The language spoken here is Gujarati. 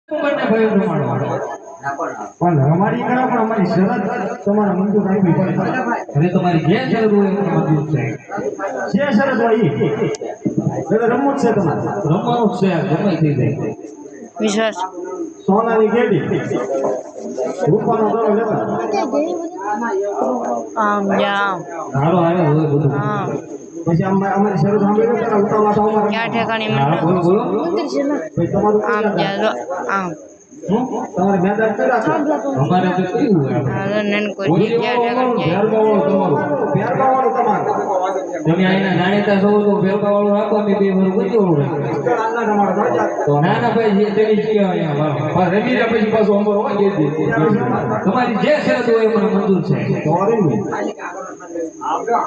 બંને ભાઈઓ રમાડો પણ રમાડી કરા પણ અમારી શરત તમારા મંજૂર રાખવી પડે હવે તમારી જે શરત હોય એ મંજૂર છે જે શરત હોય એ રમવું છે તમારે રમવાનું છે ગમે થઈ જાય વિશ્વાસ સોનાની ગેડી રૂપાનો દરો લેતા આમ જામ હારો હારે હોય બધું આમ પછી અમારી શરત સાંભળી કે ઉતાવળા તો અમારે ક્યાં ઠેકાણી હા બોલો બોલો ભાઈ તમારું આમ જા આમ તમારે મેદાન કઈ રાખો અમારે તો કેવું હોય હાલો નન કોઈ ક્યાં ઠેકાણી ભેરબાવાળું તમારું તમે આઈના જાણીતા છો તો ભેરબાવાળું રાખો ને બે વર ગોતોળું રાખો તો ના ના ભાઈ જે તેની જ કહેવાય અહીંયા રમીને પછી પાછું અમારો હોય જે તમારી જે શરત હોય એ મને મંજૂર છે તો આવજો